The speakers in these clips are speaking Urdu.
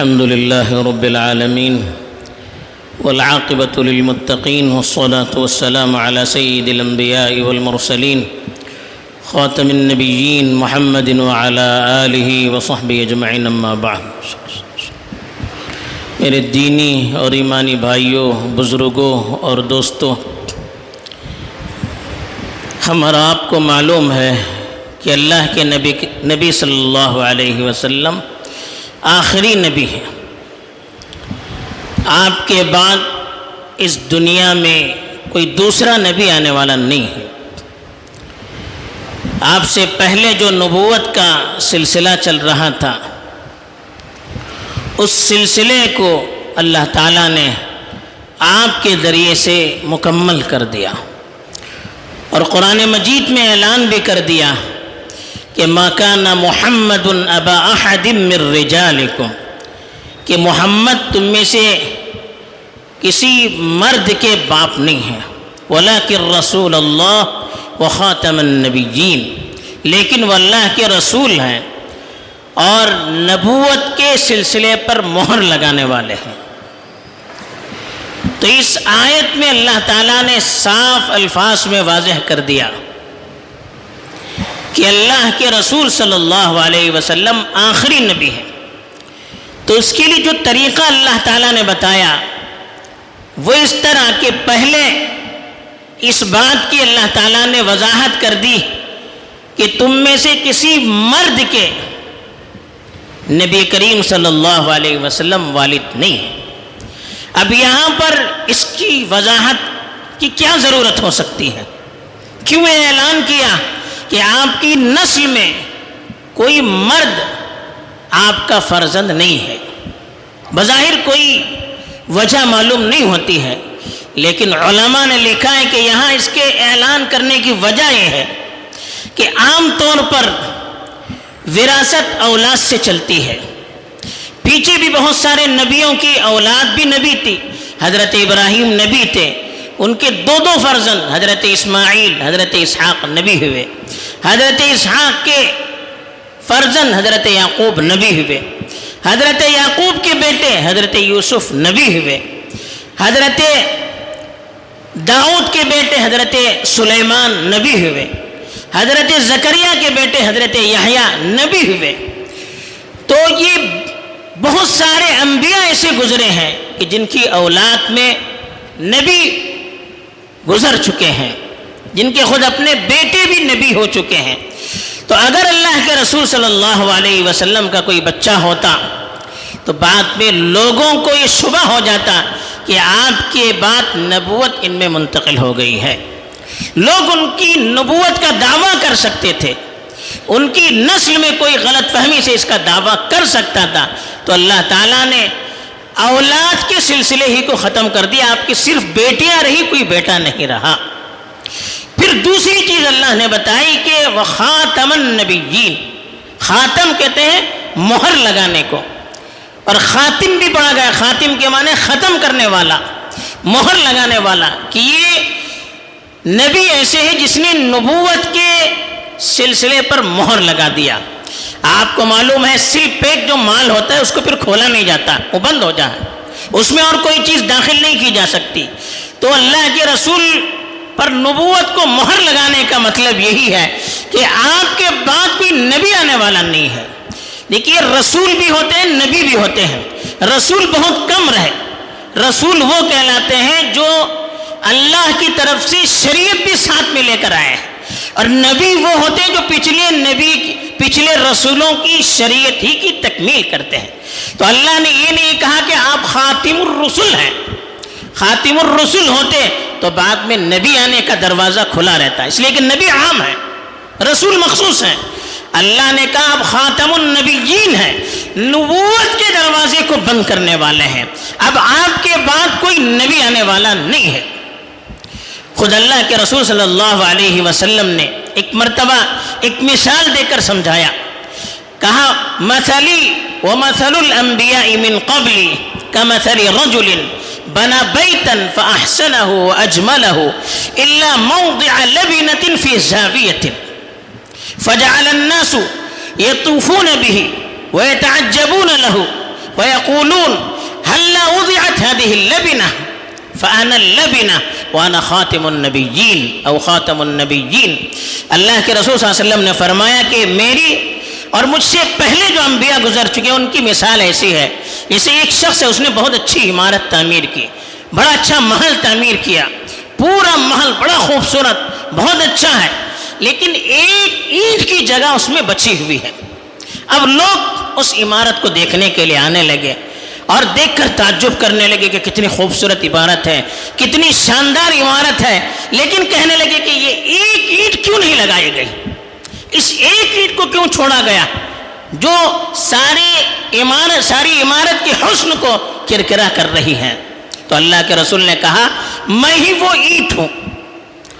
الحمد لله رب العالمين والعاقبة للمتقين والصلاة والسلام على سيد الأنبياء والمرسلين خاتم النبيين محمد وعلى آله وصحبه أجمعين اما بعد۔ میرے دینی اور ایمانی بھائیوں، بزرگوں اور دوستوں، ہم اور آپ کو معلوم ہے کہ اللہ کے نبی صلی اللہ علیہ وسلم آخری نبی ہے۔ آپ کے بعد اس دنیا میں کوئی دوسرا نبی آنے والا نہیں ہے۔ آپ سے پہلے جو نبوت کا سلسلہ چل رہا تھا، اس سلسلے کو اللہ تعالیٰ نے آپ کے ذریعے سے مکمل کر دیا، اور قرآن مجید میں اعلان بھی کر دیا کہ ما کان محمد ابا احد من رجالکم، کہ محمد تم میں سے کسی مرد کے باپ نہیں ہے، ولکن رسول اللہ وخاتم النبیین، لیکن وہ اللہ کے رسول ہیں اور نبوت کے سلسلے پر مہر لگانے والے ہیں۔ تو اس آیت میں اللہ تعالیٰ نے صاف الفاظ میں واضح کر دیا کہ اللہ کے رسول صلی اللہ علیہ وسلم آخری نبی ہے۔ تو اس کے لیے جو طریقہ اللہ تعالیٰ نے بتایا وہ اس طرح کہ پہلے اس بات کی اللہ تعالیٰ نے وضاحت کر دی کہ تم میں سے کسی مرد کے نبی کریم صلی اللہ علیہ وسلم والد نہیں ہے۔ اب یہاں پر اس کی وضاحت کی کیا ضرورت ہو سکتی ہے؟ کیوں یہ اعلان کیا کہ آپ کی نسل میں کوئی مرد آپ کا فرزند نہیں ہے؟ بظاہر کوئی وجہ معلوم نہیں ہوتی ہے، لیکن علماء نے لکھا ہے کہ یہاں اس کے اعلان کرنے کی وجہ یہ ہے کہ عام طور پر وراثت اولاد سے چلتی ہے۔ پیچھے بھی بہت سارے نبیوں کی اولاد بھی نبی تھی۔ حضرت ابراہیم نبی تھے، ان کے دو فرزند حضرت اسماعیل، حضرت اسحاق نبی ہوئے۔ حضرت اسحاق کے فرزند حضرت یعقوب نبی ہوئے۔ حضرت یعقوب کے بیٹے حضرت یوسف نبی ہوئے۔ حضرت داؤد کے بیٹے حضرت سلیمان نبی ہوئے۔ حضرت زکریا کے بیٹے حضرت یحییٰ نبی ہوئے۔ تو یہ بہت سارے انبیاء ایسے گزرے ہیں کہ جن کی اولاد میں نبی گزر چکے ہیں، جن کے خود اپنے بیٹے بھی نبی ہو چکے ہیں۔ تو اگر اللہ کے رسول صلی اللہ علیہ وسلم کا کوئی بچہ ہوتا تو بعد میں لوگوں کو یہ شبہ ہو جاتا کہ آپ کے بعد نبوت ان میں منتقل ہو گئی ہے۔ لوگ ان کی نبوت کا دعویٰ کر سکتے تھے، ان کی نسل میں کوئی غلط فہمی سے اس کا دعویٰ کر سکتا تھا۔ تو اللہ تعالیٰ نے اولاد کے سلسلے ہی کو ختم کر دیا، آپ کی صرف بیٹیاں رہی، کوئی بیٹا نہیں رہا۔ پھر دوسری چیز اللہ نے بتائی کہ وخاتم النبیین، خاتم کہتے ہیں مہر لگانے کو، اور خاتم بھی پڑھا گیا، خاتم کے معنی ختم کرنے والا، مہر لگانے والا، کہ یہ نبی ایسے ہے جس نے نبوت کے سلسلے پر مہر لگا دیا۔ آپ کو معلوم ہے سل پیک جو مال ہوتا ہے اس کو پھر کھولا نہیں جاتا، وہ بند ہو جاتا ہے، اس میں اور کوئی چیز داخل نہیں کی جا سکتی۔ تو اللہ کے رسول پر نبوت کو مہر لگانے کا مطلب یہی ہے کہ آپ کے بعد کوئی نبی آنے والا نہیں ہے۔ دیکھیے رسول بھی ہوتے ہیں، نبی بھی ہوتے ہیں۔ رسول بہت کم رہے، رسول وہ کہلاتے ہیں جو اللہ کی طرف سے شریعت بھی ساتھ میں لے کر آئے ہیں، اور نبی وہ ہوتے ہیں جو پچھلے رسولوں کی شریعت ہی کی تکمیل کرتے ہیں۔ تو اللہ نے یہ نہیں کہا کہ آپ خاتم الرسل ہیں، خاتم الرسل ہوتے تو بعد میں نبی آنے کا دروازہ کھلا رہتا ہے، اس لیے کہ نبی عام ہے، رسول مخصوص ہیں۔ اللہ نے کہا اب خاتم النبیین ہیں، نبوت کے دروازے کو بند کرنے والے ہیں، اب آپ کے بعد کوئی نبی آنے والا نہیں ہے۔ خود اللہ کے رسول صلی اللہ علیہ وسلم نے ایک مرتبہ ایک مثال دے کر سمجھایا، کہا مثلی ومثل الانبیاء من قبلی کمثل رجل بنى بیتا فاحسنه واجمله الا موضع لبنة في زاویة فجعل الناس يطوفون به ويتعجبون له ويقولون هلا وضعت هذه اللبنة فأنا اللبنة وأنا خاتم النبيين أو خاتم النبيين. اللہ کے رسول صلی اللہ علیہ وسلم نے فرمایا کہ میری اور مجھ سے پہلے جو انبیاء گزر چکے ہیں ان کی مثال ایسی ہے جیسے ایک شخص ہے، اس نے بہت اچھی عمارت تعمیر کی، بڑا اچھا محل تعمیر کیا، پورا محل بڑا خوبصورت بہت اچھا ہے، لیکن ایک اینٹ کی جگہ اس میں بچی ہوئی ہے. اب لوگ اس عمارت کو دیکھنے کے لیے آنے لگے اور دیکھ کر تعجب کرنے لگے کہ کتنی خوبصورت عمارت ہے، کتنی شاندار عمارت ہے، لیکن کہنے لگے کہ یہ ایک اینٹ کیوں نہیں لگائی گئی، اس ایک اینٹ کو کیوں چھوڑا گیا جو ساری عمارت کے حسن کو کرکرا کر رہی ہے. تو اللہ کے رسول نے کہا میں ہی وہ اینٹ ہوں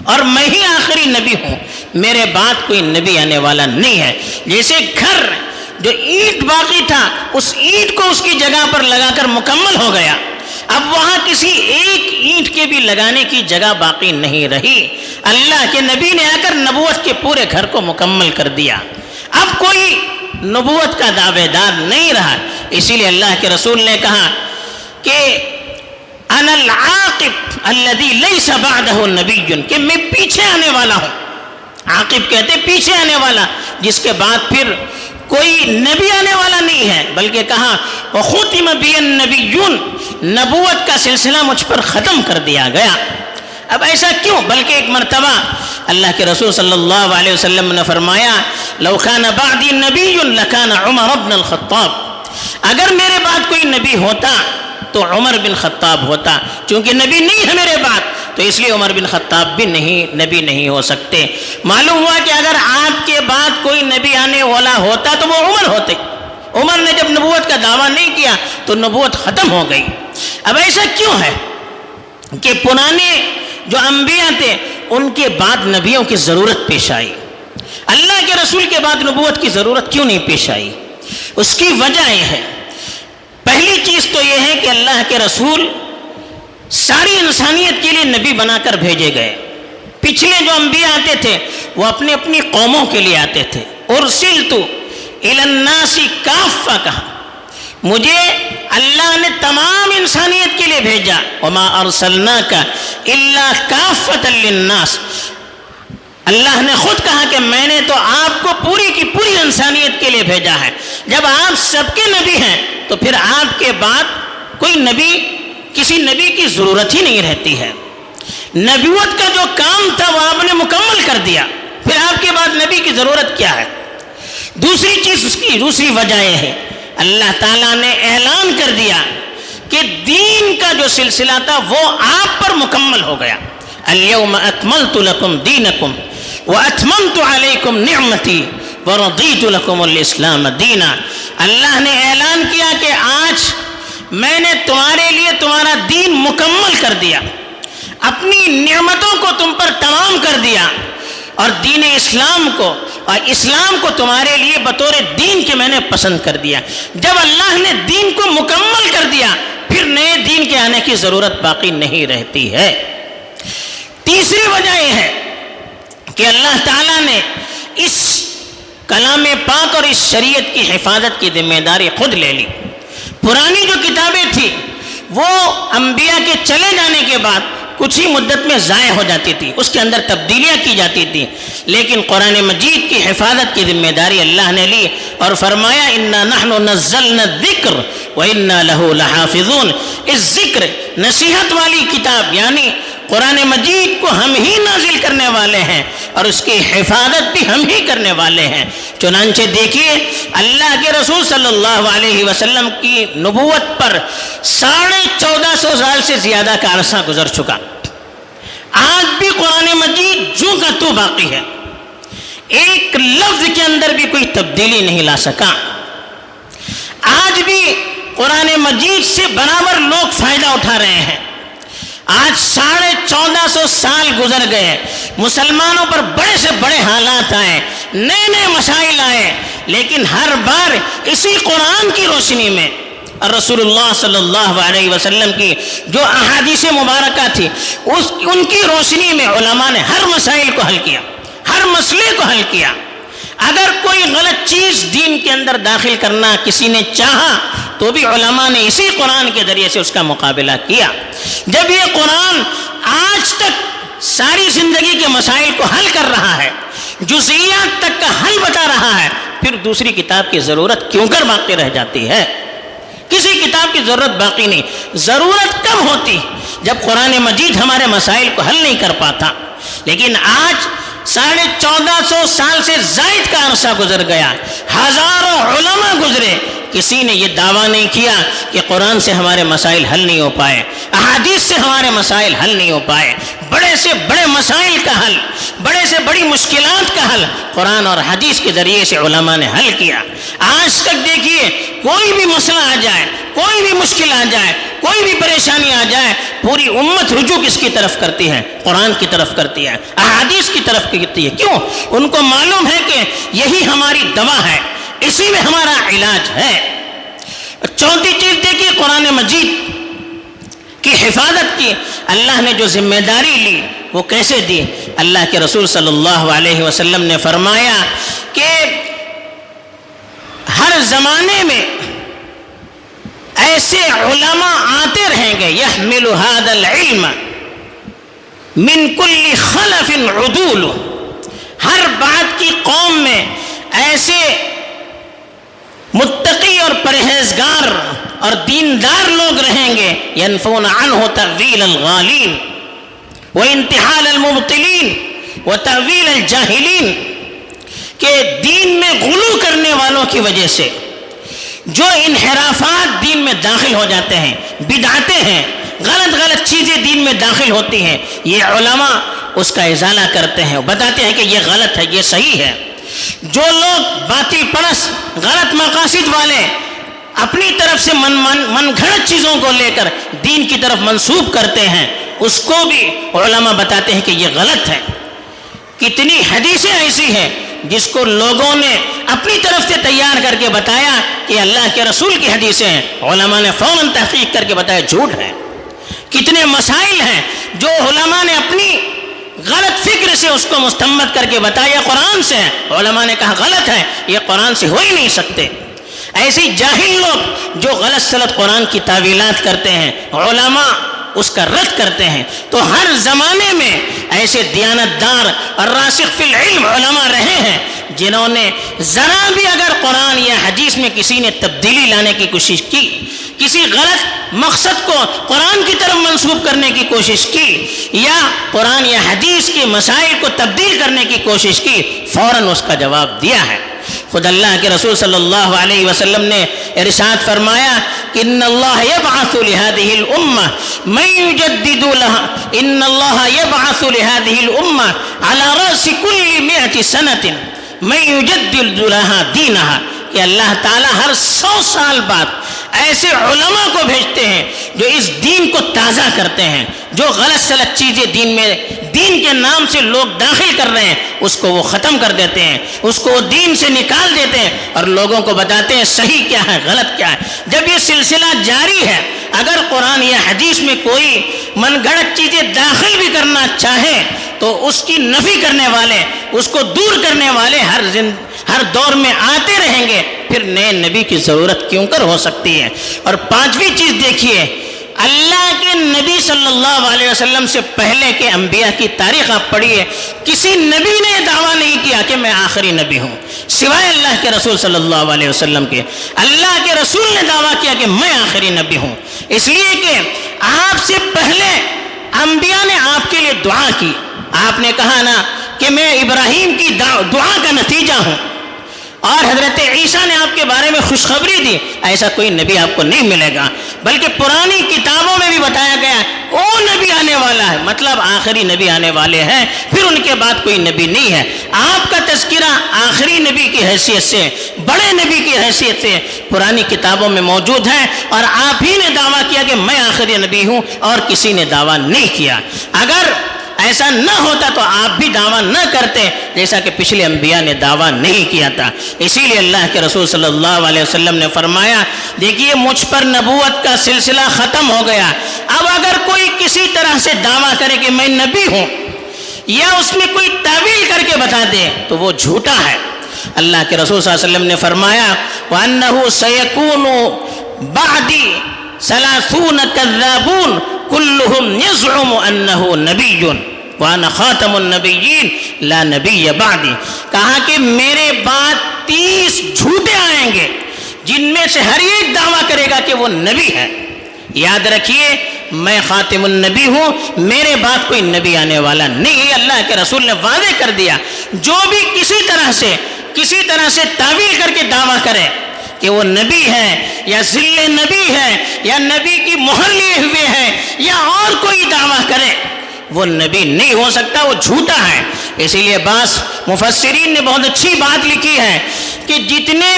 اور میں ہی آخری نبی ہوں، میرے بعد کوئی نبی آنے والا نہیں ہے. جیسے گھر جو اینٹ باقی تھا اس اینٹ کو اس کی جگہ پر لگا کر مکمل ہو گیا، اب وہاں کسی ایک اینٹ کے بھی لگانے کی جگہ باقی نہیں رہی. اللہ کے نبی نے آ کر نبوت کے پورے گھر کو مکمل کر دیا، اب کوئی نبوت کا دعوے دار نہیں رہا. اسی لیے اللہ کے رسول نے کہا کہ انا العاقب الذی لیس بعدہ نبی، کہ میں پیچھے آنے والا ہوں. عاقب کہتے پیچھے آنے والا، جس کے بعد پھر کوئی نبی آنے والا نہیں ہے، بلکہ کہا وختم بی النبیون، نبوت کا سلسلہ مجھ پر ختم کر دیا گیا. اب ایسا کیوں؟ بلکہ ایک مرتبہ اللہ کے رسول صلی اللہ علیہ وسلم نے فرمایا لو کان بعدی نبی لکان عمر بن الخطاب، اگر میرے بعد کوئی نبی ہوتا تو عمر بن خطاب ہوتا، چونکہ نبی نہیں ہے میرے بعد تو اس لیے عمر بن خطاب بھی نبی نہیں ہو سکتے. معلوم ہوا کہ اگر آپ کے بعد کوئی نبی آنے والا ہوتا تو وہ عمر ہوتے. عمر نے جب نبوت کا دعویٰ نہیں کیا تو نبوت ختم ہو گئی. اب ایسا کیوں ہے کہ پرانے جو انبیاء تھے ان کے بعد نبیوں کی ضرورت پیش آئی، اللہ کے رسول کے بعد نبوت کی ضرورت کیوں نہیں پیش آئی؟ اس کی وجہ یہ ہے، پہلی چیز تو یہ ہے کہ اللہ کے رسول ساری انسانیت کے لیے نبی بنا کر بھیجے گئے. پچھلے جو انبیاء آتے تھے وہ اپنی اپنی قوموں کے لیے آتے تھے. ارسلت الی الناس کافہ، کہا مجھے اللہ نے تمام انسانیت کے لیے بھیجا. وما ارسلناک الا کافۃ للناس، اللہ نے خود کہا کہ میں نے تو آپ کو پوری کی پوری انسانیت کے لیے بھیجا ہے. جب آپ سب کے نبی ہیں تو پھر آپ کے بعد کوئی نبی، کسی نبی کی ضرورت ہی نہیں رہتی ہے. نبوت کا جو کام تھا وہ آپ نے مکمل کر دیا، پھر آپ کے بعد نبی کی ضرورت کیا ہے؟ دوسری چیز، اس کی دوسری وجہ یہ ہے اللہ تعالیٰ نے اعلان کر دیا کہ دین کا جو سلسلہ تھا وہ آپ پر مکمل ہو گیا. الیوم اکملت لکم دینکم واتممت علیکم نعمتی ورضیت لکم الاسلام دینا. اللہ نے اعلان کیا کہ آج میں نے تمہارے لیے تمہارا دین مکمل کر دیا، اپنی نعمتوں کو تم پر تمام کر دیا، اور دین اسلام کو اور اسلام کو تمہارے لیے بطور دین کے میں نے پسند کر دیا. جب اللہ نے دین کو مکمل کر دیا پھر نئے دین کے آنے کی ضرورت باقی نہیں رہتی ہے. تیسری وجہ یہ ہے کہ اللہ تعالیٰ نے اس کلام پاک اور اس شریعت کی حفاظت کی ذمہ داری خود لے لی. پرانی جو کتابیں تھیں وہ انبیاء کے چلے جانے کے بعد کچھ ہی مدت میں ضائع ہو جاتی تھی، اس کے اندر تبدیلیاں کی جاتی تھیں، لیکن قرآن مجید کی حفاظت کی ذمہ داری اللہ نے لی اور فرمایا انا نحن نزلنا الذکر وانا له لحافظون. اس ذکر نصیحت والی کتاب یعنی قرآن مجید کو ہم ہی نازل کرنے والے ہیں اور اس کی حفاظت بھی ہم ہی کرنے والے ہیں. چنانچہ دیکھیے اللہ کے رسول صلی اللہ علیہ وسلم کی نبوت پر 1450 سال سے زیادہ کا عرصہ گزر چکا. آج بھی قرآن مجید جو کا تو باقی ہے، ایک لفظ کے اندر بھی کوئی تبدیلی نہیں لا سکا. آج بھی قرآن مجید سے برابر لوگ فائدہ اٹھا رہے ہیں. آج 1450 سال گزر گئے، مسلمانوں پر بڑے سے بڑے حالات آئے، نئے نئے مسائل آئے، لیکن ہر بار اسی قرآن کی روشنی میں اور رسول اللہ صلی اللہ علیہ وسلم کی جو احادیث مبارکہ تھی ان کی روشنی میں علماء نے ہر مسائل کو حل کیا، ہر مسئلے کو حل کیا. اگر کوئی غلط چیز دین کے اندر داخل کرنا کسی نے چاہا تو بھی علماء نے اسی قرآن کے ذریعے سے اس کا مقابلہ کیا. جب یہ قرآن آج تک ساری زندگی کے مسائل کو حل کر رہا ہے، جزئیات تک کا حل بتا رہا ہے، پھر دوسری کتاب کی ضرورت کیوں کر باقی رہ جاتی ہے؟ کسی کتاب کی ضرورت باقی نہیں. ضرورت کب ہوتی؟ جب قرآن مجید ہمارے مسائل کو حل نہیں کر پاتا. لیکن آج 1450 سال سے زائد کا عرصہ گزر گیا، ہزاروں علماء گزرے، کسی نے یہ دعویٰ نہیں کیا کہ قرآن سے ہمارے مسائل حل نہیں ہو پائے، احادیث سے ہمارے مسائل حل نہیں ہو پائے. بڑے سے بڑے مسائل کا حل، بڑے سے بڑی مشکلات کا حل قرآن اور حدیث کے ذریعے سے علماء نے حل کیا. آج تک دیکھیے، کوئی بھی مسئلہ آ جائے، کوئی بھی مشکل آ جائے، کوئی بھی پریشانی آ جائے، پوری امت رجوع کس کی طرف کرتی ہے؟ قرآن کی طرف کرتی ہے، احادیث کی طرف کرتی ہے. کیوں؟ ان کو معلوم ہے کہ یہی ہماری دوا ہے، اسی میں ہمارا علاج ہے. چوتھی چیز دیکھیے، قرآن مجید کی حفاظت کی اللہ نے جو ذمہ داری لی وہ کیسے دی؟ اللہ کے رسول صلی اللہ علیہ وسلم نے فرمایا کہ ہر زمانے میں ایسے علماء آتے رہیں گے، یحمل هذا العلم من کل خلف عدول، ہر بات کی قوم میں ایسے متقی اور پرہیزگار اور دیندار لوگ رہیں گے، ینفون عنہ تأویل الغالین وانتحال المبطلین وتأویل الجاہلین، کہ دین میں غلو کرنے والوں کی وجہ سے جو انحرافات دین میں داخل ہو جاتے ہیں، بدعتیں ہیں، غلط چیزیں دین میں داخل ہوتی ہیں، یہ علماء اس کا ازالہ کرتے ہیں، بتاتے ہیں کہ یہ غلط ہے، یہ صحیح ہے. جو لوگ باطل پرست، غلط مقاصد والے، اپنی طرف سے من گھڑت چیزوں کو لے کر دین کی طرف منسوب کرتے ہیں، اس کو بھی علماء بتاتے ہیں کہ یہ غلط ہے. کتنی حدیثیں ایسی ہیں جس کو لوگوں نے اپنی طرف سے تیار کر کے بتایا کہ اللہ کے رسول کی حدیثیں ہیں، علماء نے فوراً تحقیق کر کے بتایا جھوٹ ہے. کتنے مسائل ہیں جو علماء نے اپنی غلط فکر سے اس کو مستمد کر کے بتایا قرآن سے ہے، علماء نے کہا غلط ہے، یہ قرآن سے ہو ہی نہیں سکتے. ایسی جاہل لوگ جو غلط سلط قرآن کی تعویلات کرتے ہیں، علماء اس کا رد کرتے ہیں. تو ہر زمانے میں ایسے دیانتدار اور راسخ فی العلم علماء رہے ہیں جنہوں نے ذرا بھی اگر قرآن یا حدیث میں کسی نے تبدیلی لانے کی کوشش کی، کسی غلط مقصد کو قرآن کی طرف منسوب کرنے کی کوشش کی، یا قرآن یا حدیث کے مسائل کو تبدیل کرنے کی کوشش کی، فوراً اس کا جواب دیا ہے. خود اللہ کے رسول صلی اللہ علیہ وسلم نے ارشاد فرمایا کہ ان اللہ یبعث لهذه الامه من یجدد لها، ان اللہ یبعث لهذه الامه على راس كل 100 سنة من یجدد لها دینها، کہ اللہ تعالیٰ ہر 100 سال بعد ایسے علماء کو بھیجتے ہیں جو اس دین کو تازہ کرتے ہیں. جو غلط سلط چیزیں دین کے نام سے لوگ داخل کر رہے ہیں اس کو وہ ختم کر دیتے ہیں، اس کو وہ دین سے نکال دیتے ہیں اور لوگوں کو بتاتے ہیں صحیح کیا ہے، غلط کیا ہے. جب یہ سلسلہ جاری ہے، اگر قرآن یا حدیث میں کوئی من گھڑت چیزیں داخل بھی کرنا چاہے تو اس کی نفی کرنے والے، اس کو دور کرنے والے ہر دور میں آتے رہیں گے، پھر نئے نبی کی ضرورت کیوں کر ہو سکتی ہے. اور پانچویں چیز دیکھیے، اللہ کے نبی صلی اللہ علیہ وسلم سے پہلے کے انبیاء کی تاریخ آپ پڑھیے، کسی نبی نے دعویٰ نہیں کیا کہ میں آخری نبی ہوں سوائے اللہ کے رسول صلی اللہ علیہ وسلم کے. اللہ کے رسول نے دعویٰ کیا کہ میں آخری نبی ہوں، اس لیے کہ آپ سے پہلے انبیاء نے آپ کے لیے دعا کی. آپ نے کہا نا کہ میں ابراہیم کی دعا کا نتیجہ ہوں، اور حضرت عیسیٰ نے آپ کے بارے میں خوشخبری دی. ایسا کوئی نبی آپ کو نہیں ملے گا، بلکہ پرانی کتابوں میں بھی بتایا گیا وہ نبی آنے والا ہے، مطلب آخری نبی آنے والے ہیں، پھر ان کے بعد کوئی نبی نہیں ہے. آپ کا تذکرہ آخری نبی کی حیثیت سے، بڑے نبی کی حیثیت سے پرانی کتابوں میں موجود ہے، اور آپ ہی نے دعویٰ کیا کہ میں آخری نبی ہوں، اور کسی نے دعویٰ نہیں کیا. اگر ایسا نہ ہوتا تو آپ بھی دعویٰ نہ کرتے، جیسا کہ پچھلے انبیاء نے دعویٰ نہیں کیا تھا. اسی لیے اللہ کے رسول صلی اللہ علیہ وسلم نے فرمایا دیکھیے مجھ پر نبوت کا سلسلہ ختم ہو گیا، اب اگر کوئی کسی طرح سے دعویٰ کرے کہ میں نبی ہوں، یا اس میں کوئی تعویل کر کے بتا دے تو وہ جھوٹا ہے. اللہ کے رسول صلی اللہ علیہ وسلم نے فرمایا وَأَنَّهُ سَيَكُونُ بَعْدِي 30 كَذَّابُونَ كُلُّهُمْ يَزْعُمُ أَنَّهُ نَبِيٌّ وَأَنَا خَاتَمُ النَّبِيِّينَ لَا نَبِيَّ بَعْدِي. کہا کہ میرے بعد 30 جھوٹے آئیں گے جن میں سے ہر ایک دعویٰ کرے گا کہ وہ نبی ہے. یاد رکھیے میں خاتم النبی ہوں، میرے بعد کوئی نبی آنے والا نہیں ہے. اللہ کے رسول نے واضح کر دیا جو بھی کسی طرح سے تعویل کر کے دعویٰ کرے کہ وہ نبی ہے یا ذل نبی ہے یا نبی کی مہر لیے ہوئے ہے یا اور کوئی دعویٰ کرے، وہ نبی نہیں ہو سکتا، وہ جھوٹا ہے. اسی لیے بعض مفسرین نے بہت اچھی بات لکھی ہے کہ جتنے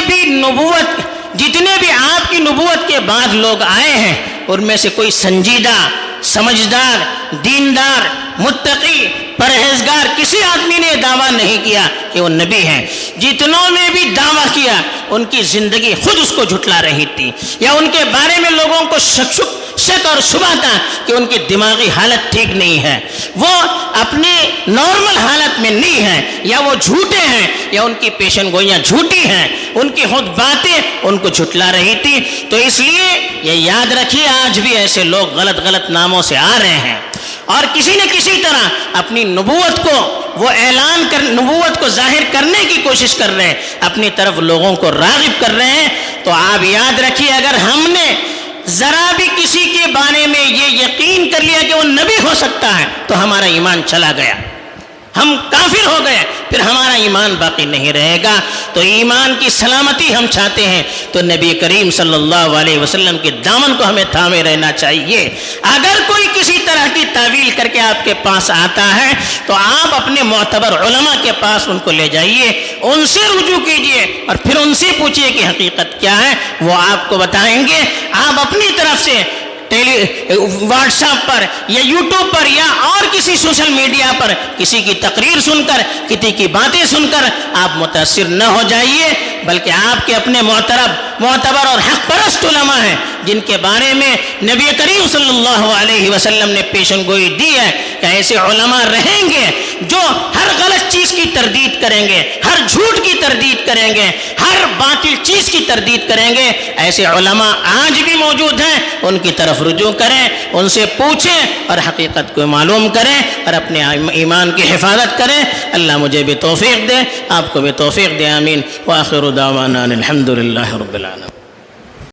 بھی آپ کی نبوت کے بعد لوگ آئے ہیں ان میں سے کوئی سنجیدہ، سمجھدار، دیندار، متقی، پرہیزگار کسی آدمی نے دعویٰ نہیں کیا کہ وہ نبی ہیں. جتنوں نے بھی دعویٰ کیا ان کی زندگی خود اس کو جھٹلا رہی تھی، یا ان کے بارے میں لوگوں کو شک اور شبہ تھا کہ ان کی دماغی حالت ٹھیک نہیں ہے، وہ اپنی نارمل حالت میں نہیں ہے، یا وہ جھوٹے ہیں یا ان کی پیشن گوئیاں جھوٹی ہیں، ان کی خود باتیں ان کو جھٹلا رہی تھی. تو اس لیے یہ یاد رکھیے آج بھی ایسے لوگ غلط ناموں سے آ رہے ہیں اور کسی نہ کسی طرح اپنی نبوت کو وہ نبوت کو ظاہر کرنے کی کوشش کر رہے ہیں، اپنی طرف لوگوں کو راغب کر رہے ہیں. تو آپ یاد رکھیے اگر ہم نے ذرا بھی کسی کے بارے میں یہ یقین کر لیا کہ وہ نبی ہو سکتا ہے تو ہمارا ایمان چلا گیا، ہم کافر ہو گئے، پھر ہمارا ایمان باقی نہیں رہے گا. تو ایمان کی سلامتی ہم چاہتے ہیں تو نبی کریم صلی اللہ علیہ وسلم کے دامن کو ہمیں تھامے رہنا چاہیے. اگر کوئی کسی طرح کی تعویل کر کے آپ کے پاس آتا ہے تو آپ اپنے معتبر علماء کے پاس ان کو لے جائیے، ان سے رجوع کیجیے اور پھر ان سے پوچھیے کہ حقیقت کیا ہے، وہ آپ کو بتائیں گے. آپ اپنی طرف سے واٹس ایپ پر یا یوٹیوب پر یا اور کسی سوشل میڈیا پر کسی کی تقریر سن کر، کسی کی باتیں سن کر آپ متاثر نہ ہو جائیے، بلکہ آپ کے اپنے معتبر اور حق پرست علماء ہیں جن کے بارے میں نبی کریم صلی اللہ علیہ وسلم نے پیشن گوئی دی ہے کہ ایسے علماء رہیں گے جو ہر غلط چیز کی تردید کریں گے، ہر جھوٹ کی تردید کریں گے، ہر باطل چیز کی تردید کریں گے. ایسے علماء آج بھی موجود ہیں، ان کی طرف رجوع کریں، ان سے پوچھیں اور حقیقت کو معلوم کریں اور اپنے ایمان کی حفاظت کریں. اللہ مجھے بھی توفیق دے، آپ کو بھی توفیق دے، آمین. وآخر دعوانا الحمد للہ رب العالمین.